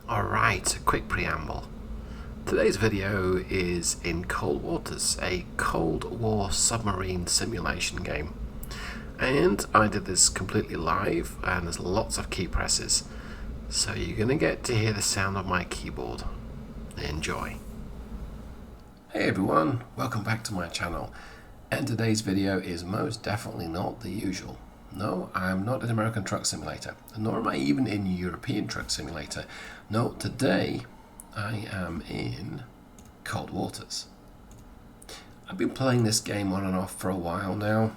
Alright, a quick preamble. Today's video is in Cold Waters, a Cold War submarine simulation game. And I did this completely live, and there's lots of key presses. So you're going to get to hear the sound of my keyboard. Enjoy. Hey everyone, welcome back to my channel. And today's video is most definitely not the usual. No, I'm not in American Truck Simulator, nor am I even in European Truck Simulator. No, today I am in Cold Waters. I've been playing this game on and off for a while now,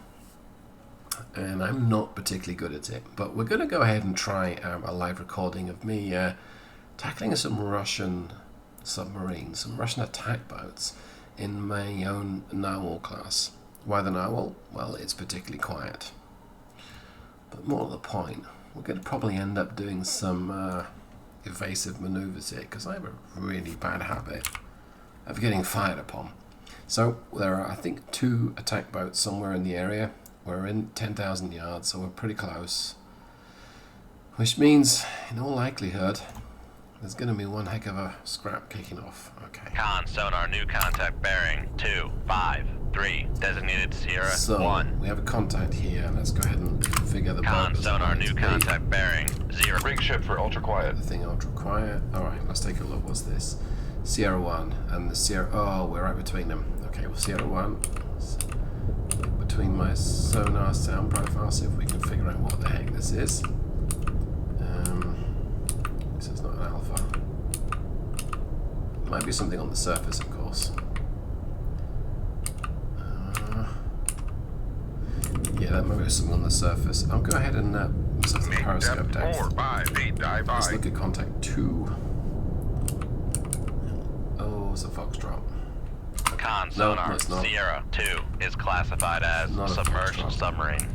and I'm not particularly good at it, but we're going to go ahead and try a live recording of me tackling some Russian submarines, some Russian attack boats in my own Narwhal class. Why the Narwhal? Well, it's particularly quiet. But more to the point, we're going to probably end up doing some evasive maneuvers here, because I have a really bad habit of getting fired upon. So there are, I think, 2 attack boats somewhere in the area. We're in 10,000 yards, so we're pretty close. Which means, in all likelihood, there's going to be one heck of a scrap kicking off. Okay. Con, sonar, new contact bearing 253, designated Sierra 1. So, we have a contact here. Let's go ahead and configure the Con, boat. sonar, new contact bearing 0. Rig ship for ultra quiet. The thing ultra quiet. Alright, let's take a look. What's this? Sierra 1 and the Sierra... Oh, we're right between them. Okay, well, Sierra 1. Between my sonar sound profile, see if we can figure out what the heck this is. This is not an alpha. Might be something on the surface, of course. Yeah, that might be something on the surface. I'll go ahead and set the periscope depth. 4, 5, 8, dive by. Let's look at contact 2. Oh, it's a foxtrot. Con, No, sonar, it's not. Sierra 2 is classified as Not a submerged foxtrot. submarine.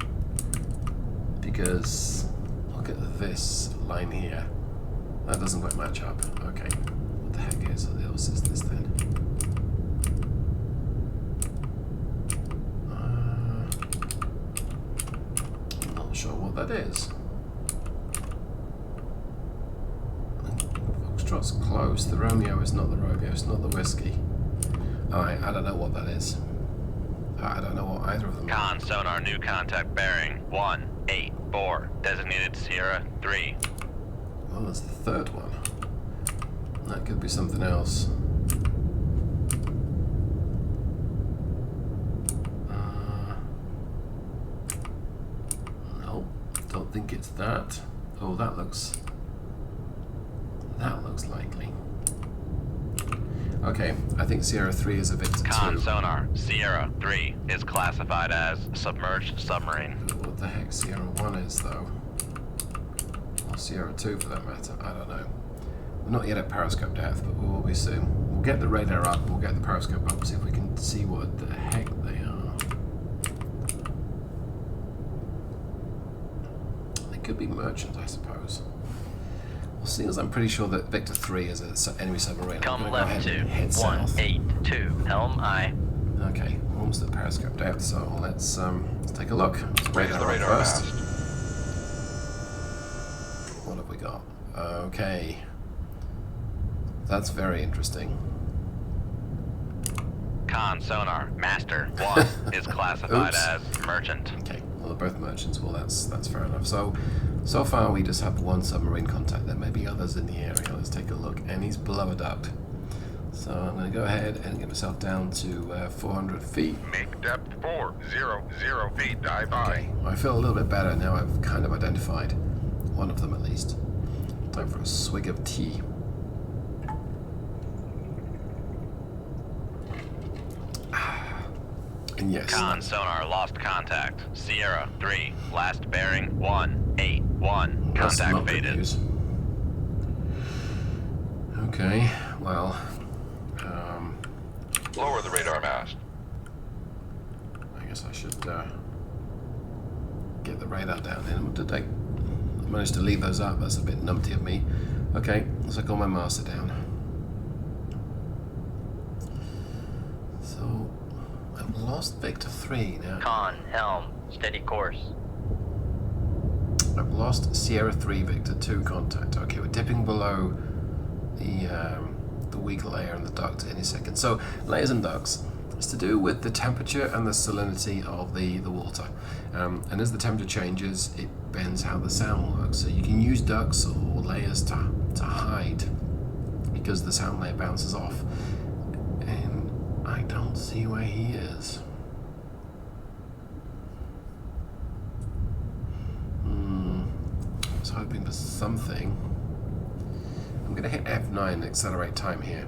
Because look at this line here. That doesn't quite match up. Okay. What the heck else is this then? I'm not sure what that is. Foxtrot's close. The Romeo is not the Romeo. It's not the whiskey. Alright, I don't know what that is. I don't know what either of them are. Con, sonar, new contact bearing 184, designated Sierra 3. Well, there's the third one. That could be something else. No, don't think it's that. Oh, that looks likely. Okay, I think Sierra 3 is a Victor 2. Con, sonar, Sierra 3 is classified as submerged submarine. What the heck Sierra 1 is, though? Or Sierra 2 for that matter, I don't know. We're not yet at periscope depth, but we will be soon. We'll get the radar up, we'll get the periscope up, see if we can see what the heck they are. They could be merchants, I suppose. Well, seeing as I'm pretty sure that Victor 3 is an enemy submarine, Come I'm going to go left ahead to and head south. 182, helm aye. Okay, we're almost at periscope depth, so let's take a look. Let's Raise the radar first. mast. What have we got? Okay. That's very interesting. Con, sonar, master 1 is classified Oops. as merchant. Okay, well they're both merchants. Well, that's fair enough. So far we just have one submarine contact. There may be others in the area. Let's take a look. And he's below a duct. So I'm going to go ahead and get myself down to 400 feet. Make depth 400 feet, dive by. Okay, well, I feel a little bit better now. I've kind of identified one of them at least. Time for a swig of tea. And yes. Con, sonar, lost contact. Sierra 3, last bearing 181. That's Contact not good faded. news. Okay, well, Lower the radar mast. I guess I should get the radar down in. Did I manage to leave those up? That's a bit numpty of me. Okay, let's got my master down. So, I've lost Victor 3 now. Con, helm, steady course. I've lost Sierra 3, Victor 2 contact. Okay, we're dipping below the weak layer and the duct in a second. So layers and ducts. It's to do with the temperature and the salinity of the water. And as the temperature changes, it bends how the sound works. So you can use ducts or layers to hide because the sound layer bounces off. And I don't see where he is. I was hoping for something. I'm going to hit F9 and accelerate time here.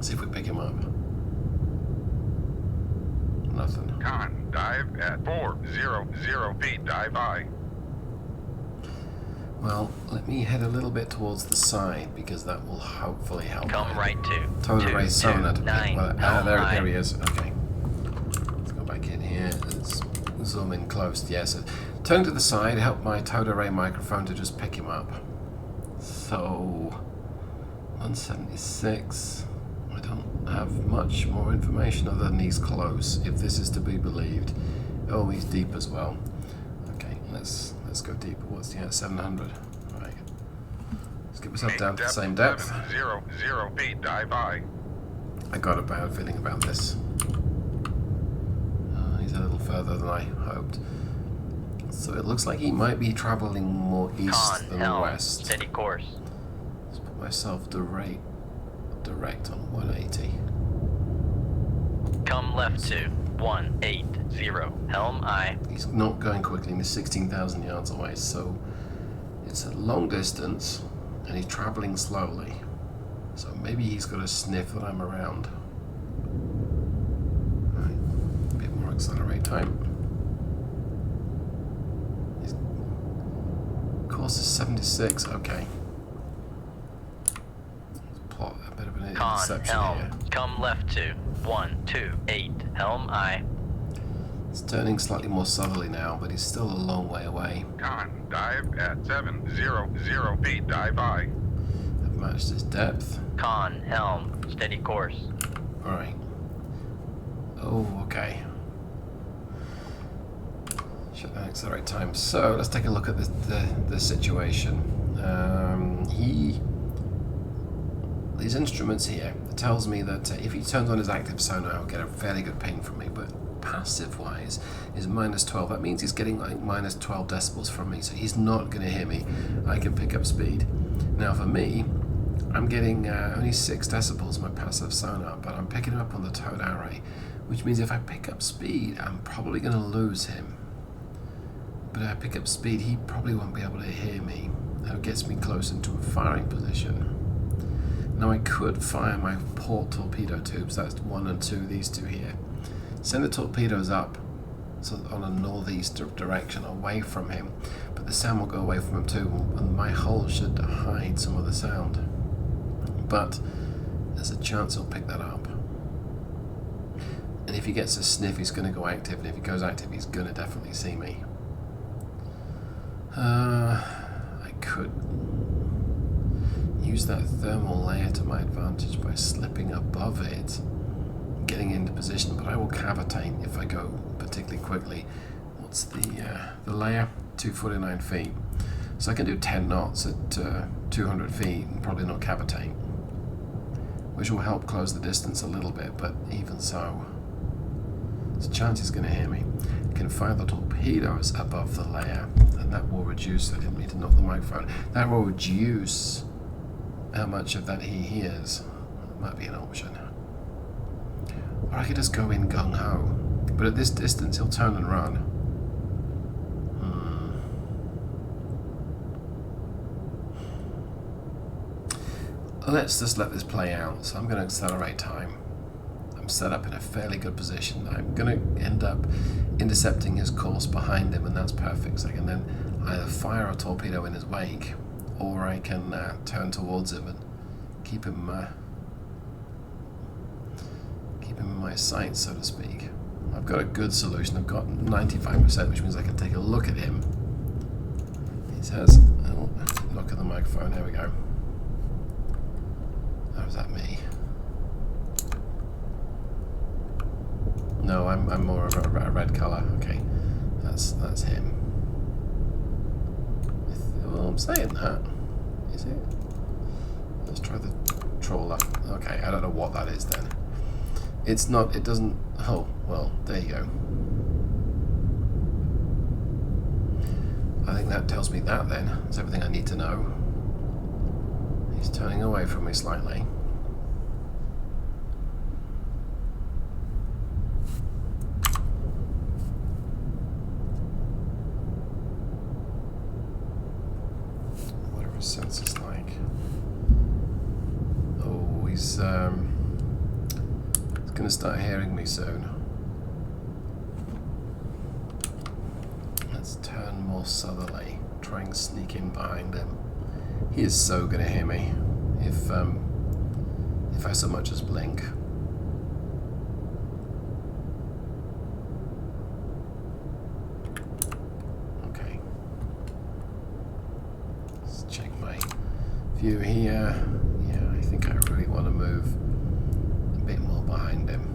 See if we pick him up. Nothing. Con, dive at 400 feet, dive by. Well, let me head a little bit towards the side because that will hopefully help. Come right to Total ray sonar to pick. 229. Well, there he is. Okay. Let's go back in here. Let's zoom in close. Yes. Turn to the side. Help my total ray microphone to just pick him up. So 176. I don't have much more information other than he's close, if this is to be believed. Oh, he's deep as well. Okay, let's go deeper. What's he at? 700. Right. Let's get myself down to the same depth. 700 feet, dive by. I got a bad feeling about this. He's a little further than I hoped. So it looks like he might be traveling more east than west. Steady course. Let's put myself direct on 180. Come left to 180. Helm aye. He's not going quickly, and he's 16,000 yards away, so it's a long distance, and he's traveling slowly. So maybe he's got a sniff that I'm around. Right. A bit more accelerate time. His course is 76. Okay. Let's plot a bit of an Con, interception helm. here. Come left to 128. Helm aye. It's turning slightly more southerly now, but he's still a long way away. Con, dive at 700 feet, dive by. I've matched his depth. Con, helm. Steady course. Alright. Oh, okay. Shut down accelerate time. So, let's take a look at the situation. These instruments here, it tells me that if he turns on his active sonar, I'll get a fairly good ping from me, but passive-wise is -12. That means he's getting like -12 decibels from me, so he's not going to hear me. I can pick up speed. Now for me, I'm getting only 6 decibels my passive sonar, but I'm picking him up on the towed array, which means if I pick up speed, I'm probably going to lose him. But if I pick up speed, he probably won't be able to hear me. That gets me close into a firing position. Now I could fire my port torpedo tubes, that's 1 and 2, these two here. Send the torpedoes up so on a northeast direction away from him, but the sound will go away from him too, and my hull should hide some of the sound. But there's a chance he'll pick that up. And if he gets a sniff, he's going to go active, and if he goes active, he's going to definitely see me. I could use that thermal layer to my advantage by slipping above it, getting into position, but I will cavitate if I go particularly quickly. What's the layer? 249 feet. So I can do 10 knots at 200 feet and probably not cavitate, which will help close the distance a little bit, but even so, there's a chance he's going to hear me. I can fire the torpedoes above the layer, and that will reduce, I didn't mean to knock the microphone, that will reduce how much of that he hears. That might be an option. Or I could just go in gung-ho, but at this distance he'll turn and run. Let's just let this play out. So I'm going to accelerate time. I'm set up in a fairly good position. I'm going to end up intercepting his course behind him, and that's perfect. So I can then either fire a torpedo in his wake, or I can turn towards him and keep him in my sights, so to speak. I've got a good solution. I've got 95%, which means I can take a look at him. He says, oh, look at the microphone. There we go. Or was that me? No, I'm more of a red color. Okay, that's him. Well, I'm saying that. Is it? try the trawler. Okay, I don't know what that is then. It's not, it doesn't, oh, well, there you go. I think that tells me that then. That's everything I need to know. He's turning away from me slightly. What are his senses like? Oh, he's gonna start hearing me soon. Let's turn more southerly. Try and sneak in behind him. He is so gonna hear me if I so much as blink. Okay. Let's check my view here. Yeah, I think I really want to move a bit more behind him.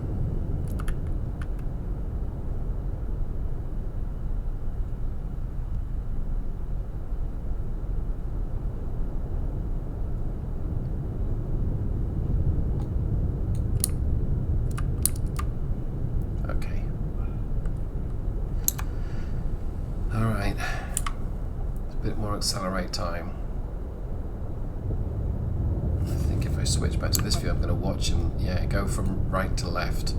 Okay. Alright. A bit more accelerate time. If I switch back to this view, I'm going to watch him, yeah, go from right to left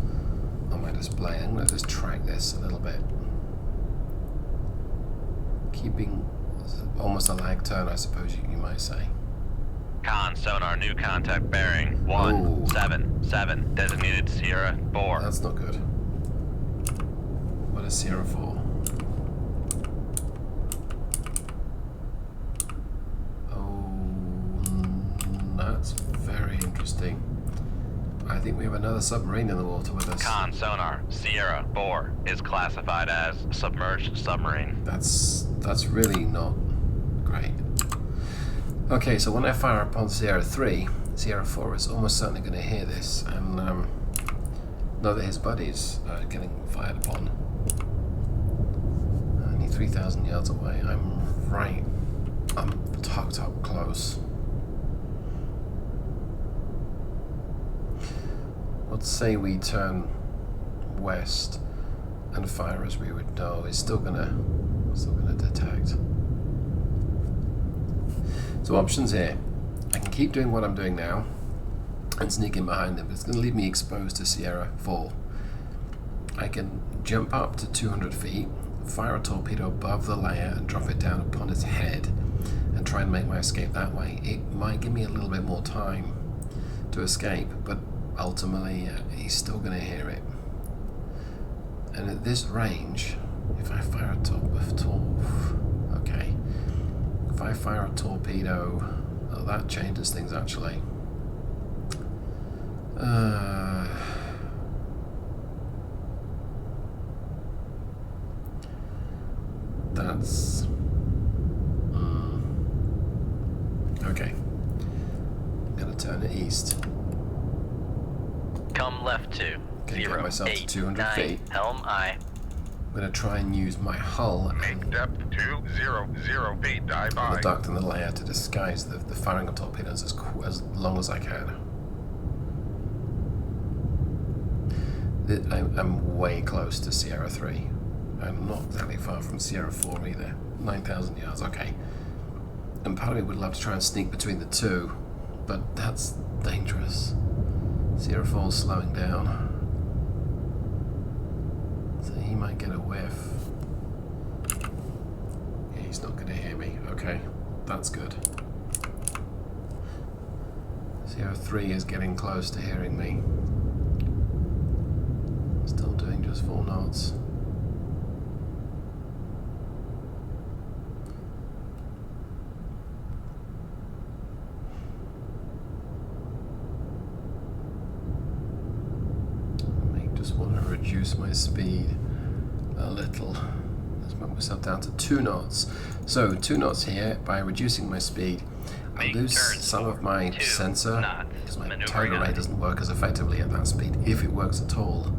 on my display. I'm going to just track this a little bit. Keeping almost a lag turn, I suppose you might say. Con, sonar, new contact bearing 177, designated Sierra 4. That's not good. What is Sierra 4? That's very interesting. I think we have another submarine in the water with us. Con, sonar, Sierra 4 is classified as submerged submarine. That's really not great. Okay, so when I fire upon Sierra 3, Sierra 4 is almost certainly going to hear this and know that his buddies are getting fired upon. Only 3,000 yards away. I'm tucked up close. Let's say we turn west and fire as we would know. It's still gonna detect. So options here. I can keep doing what I'm doing now and sneak in behind them, but it's gonna leave me exposed to Sierra 4. I can jump up to 200 feet, fire a torpedo above the layer and drop it down upon its head and try and make my escape that way. It might give me a little bit more time to escape, but ultimately he's still going to hear it. And at this range, if I fire a torpedo, oh, that changes things actually. That's okay. I'm gonna turn it east. Come left to Gonna get myself to 200 feet. Helm I. I'm gonna try and use my hull Make and depth 200 feet. Dive the by. duct and the layer to disguise the firing of torpedoes as long as I can. I'm way close to Sierra 3. I'm not exactly far from Sierra 4 either. 9,000 yards, okay. And part of me would love to try and sneak between the two, but that's dangerous. Sierra 4's slowing down. So he might get a whiff. Yeah, he's not going to hear me. Okay, that's good. Sierra 3 is getting close to hearing me. Still doing just 4 knots. Just want to reduce my speed a little. Let's move myself down to 2 knots. So 2 knots here. By reducing my speed, I lose some of my sensor because my tide array doesn't work as effectively at that speed, if it works at all.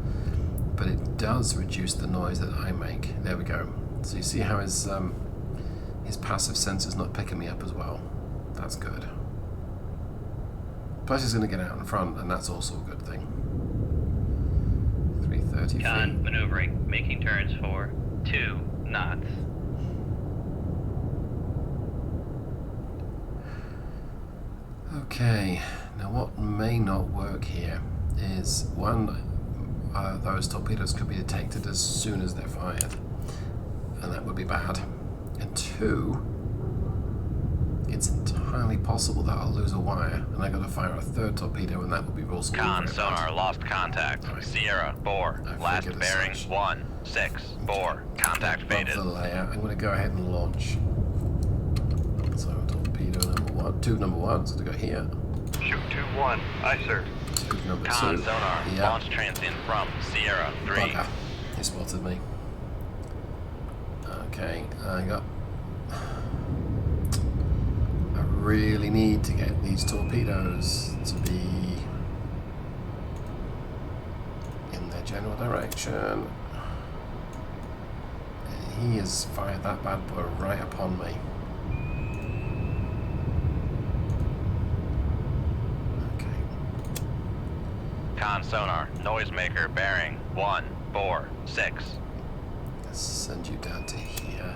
But it does reduce the noise that I make. There we go. So you see how his passive sensor's not picking me up as well. That's good. Plus he's going to get out in front, and that's also a good thing. 330 Con feet. maneuvering, making turns for 2 knots. Okay, now what may not work here is one, those torpedoes could be detected as soon as they're fired, and that would be bad. And two, it's entirely possible that I'll lose a wire, and I got to fire a third torpedo, and that would be also Con very sonar bad. lost contact. Right. Sierra 4, I last figured as bearing such. 164. Contact Above faded. the layout, I'm going to go ahead and launch. So torpedo number one, two number ones to go here. Shoot 2-1. Aye, sir. Two number Con two. sonar, Yeah. launch transient from Sierra 3. Bugger. He spotted me. Okay, I really need to get these torpedoes to be in their general direction. He has fired that bad boy right upon me. Okay. Con sonar, noisemaker bearing 146. Let's send you down to here.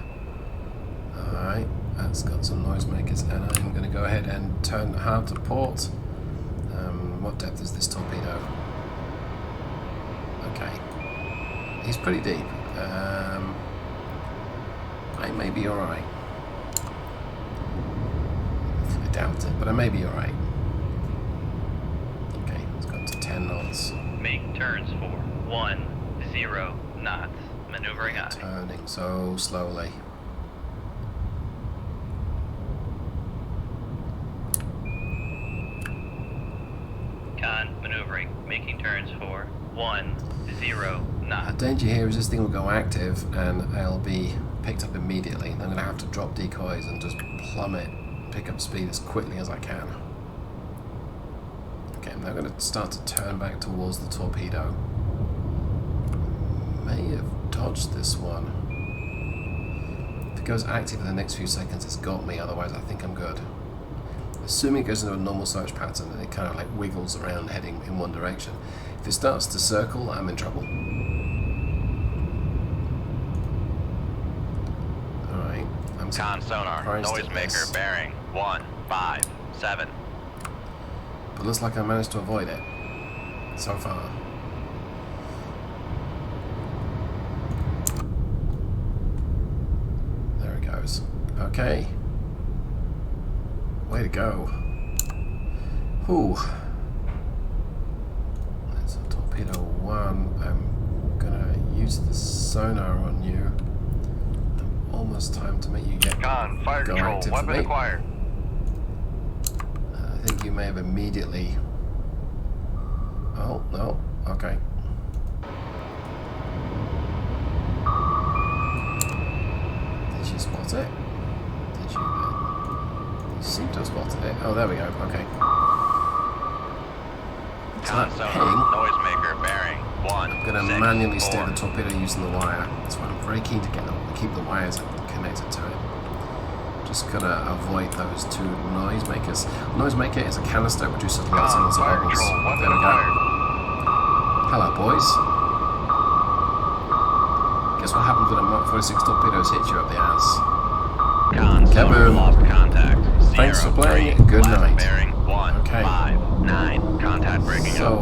Alright, that's got some noisemakers, and I'm going to go ahead and turn hard to port. What depth is this torpedo? Okay. He's pretty deep. I may be alright. I doubt it, but I may be alright. Okay, it's gone to 10 knots. Make turns for 10 knots. Maneuvering aye. Turning so slowly. Con maneuvering, making turns for 10 knots. The danger here is this thing will go active and I'll be picked up immediately, and I'm going to have to drop decoys and just plummet, pick up speed as quickly as I can. Okay, I'm now going to start to turn back towards the torpedo. May have dodged this one. If it goes active in the next few seconds, it's got me, otherwise I think I'm good. Assuming it goes into a normal search pattern and it kind of like wiggles around heading in one direction. If it starts to circle, I'm in trouble. Alright, I'm Con sonar, surprised at noisemaker this. bearing 157. But looks like I managed to avoid it so far. There it goes. Okay. Way to go. Whew. That's a torpedo one. I'm gonna use the sonar on you. Almost time to make you get Con, fire go control. active for Weapon me. acquired. I think you may have immediately. Oh, no. Okay. Did you spot it? Did you? You seem to have spotted it. Oh, there we go. Okay. It's Con not sonar, ping. noisemaker bearing 164. I'm going to manually steer the torpedo using the wire. That's why I'm very keen to keep the wires connected to it. Just gonna avoid those two noisemakers. Noisemaker is a canister that produces lots and Con, lots of fire bubbles. control. Weapon There we go. acquired. Hello, boys. Guess what happens when a Mark 46 torpedoes hit you up the ass? Con sonar, Kaboom. lost contact. Thanks for Sierra playing. 3, Good last night. bearing 159. Contact breaking up. So,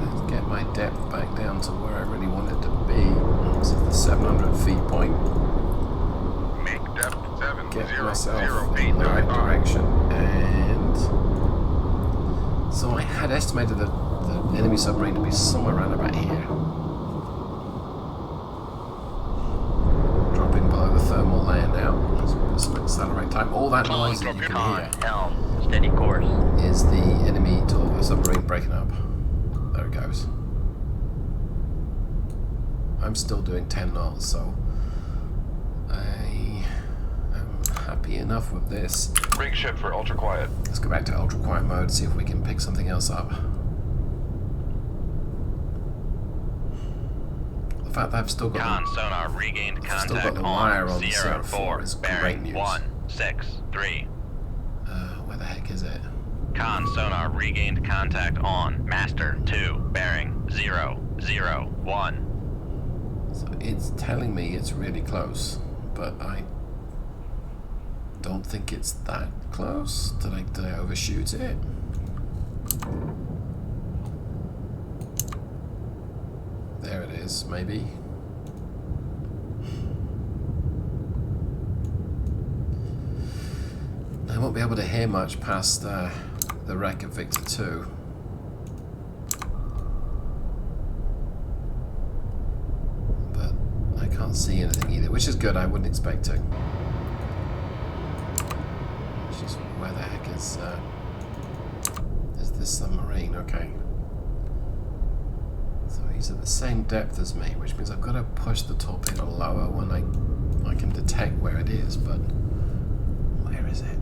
let's get my depth back down to where I really want it to be. This is the 700 feet point. Make depth Get 700 myself feet in the right 95. direction. And so I had estimated the enemy submarine to be somewhere around about here. Dropping below the thermal layer now. Let's accelerate time. All that noise that you can hear Helm, steady course. is the enemy submarine breaking up. There it goes. I'm still doing 10 knots, so I am happy enough with this. Rig ship for ultra quiet. Let's go back to ultra quiet mode, see if we can pick something else up. The fact that I've still got Con sonar regained I've still got contact the wire on Sierra Sierra 4 4 is great bearing news. 163. where the heck is it? Con sonar regained contact on master 2, bearing 001. So it's telling me it's really close, but I don't think it's that close. Did I overshoot it? There it is, maybe. I won't be able to hear much past the wreck of Victor 2. But I can't see anything either, which is good. I wouldn't expect to. It's just where the heck is this submarine? Okay. So he's at the same depth as me, which means I've got to push the torpedo lower when I can detect where it is, but where is it?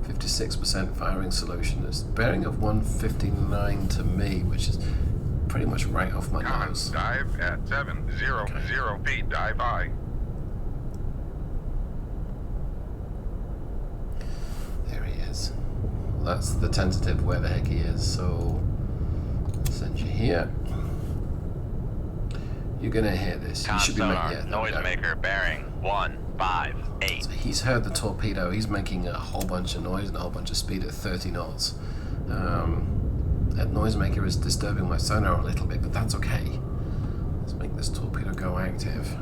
56% firing solution. It's bearing of 159 to me, which is pretty much right off my nose. Dive at 700 feet. Dive by. There he is. That's the tentative where the heck he is. So send you here. You're gonna hear this. You should be making noisemaker bearing 158. So he's heard the torpedo. He's making a whole bunch of noise and a whole bunch of speed at 30 knots. That noisemaker is disturbing my sonar a little bit, but that's okay. Let's make this torpedo go active.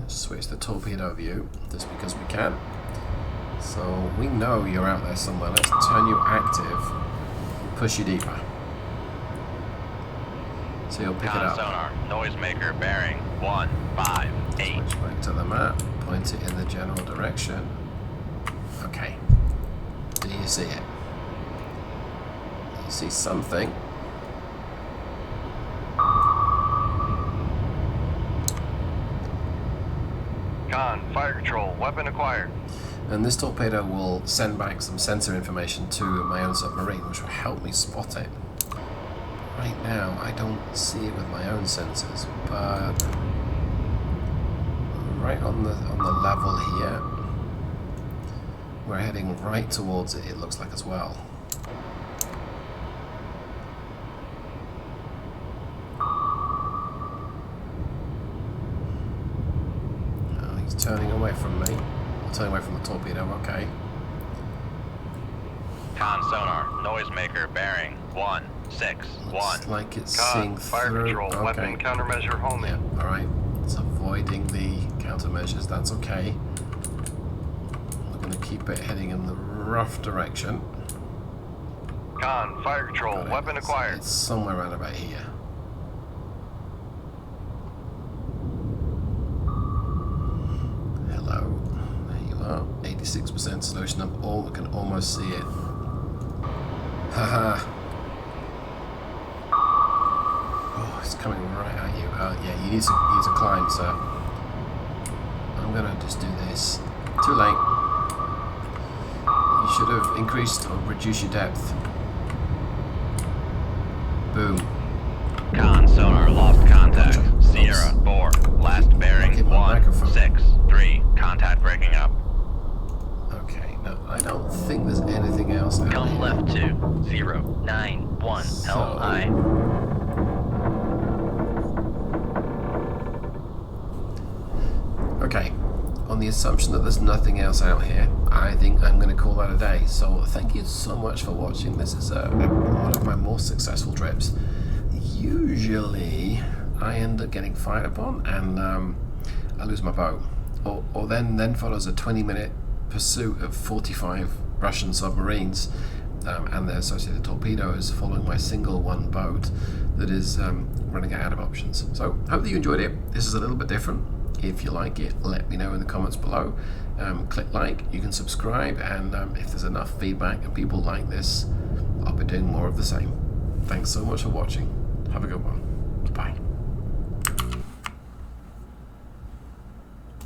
Switch the torpedo view just because we can. So we know you're out there somewhere. Let's turn you active. Push you deeper. So you'll pick it up. Sonar, noisemaker bearing 158. Switch back to the map, point it in the general direction. Okay. Do you see it? You see something? Con, fire control, weapon acquired. And this torpedo will send back some sensor information to my own submarine, which will help me spot it. Right now, I don't see it with my own sensors, but right on the level here, we're heading right towards it. It looks like as well. Oh, he's turning away from me. Turning away from the torpedo. Okay. Con sonar, noisemaker bearing 161. Looks like it's seeing fire through. control, Okay. weapon countermeasure homing. Yeah, alright. It's avoiding the countermeasures, that's okay. We're going to keep it heading in the rough direction. Con, fire control, weapon acquired. It's somewhere around about here. Hello. There you are. 86% solution. I can almost see it. Haha. Oh, it's coming right at you. Yeah, you need to climb, sir. I'm gonna just do this. Too late. You should have increased or reduced your depth. Boom. Con sonar lost contact. Sierra 4, last bearing 163. Contact breaking up. Okay, no, I don't think there's anything else out Come here. left to 091 LI. Okay, on the assumption that there's nothing else out here, I think I'm going to call that a day. So thank you so much for watching. This is one of my more successful trips. Usually I end up getting fired upon and I lose my boat. Or then follows a 20-minute pursuit of 45 Russian submarines and their associated torpedoes following my single one boat that is running out of options. So hope that you enjoyed it. This is a little bit different. If you like it, let me know in the comments below. Click like, you can subscribe, and if there's enough feedback and people like this, I'll be doing more of the same. Thanks so much for watching. Have a good one.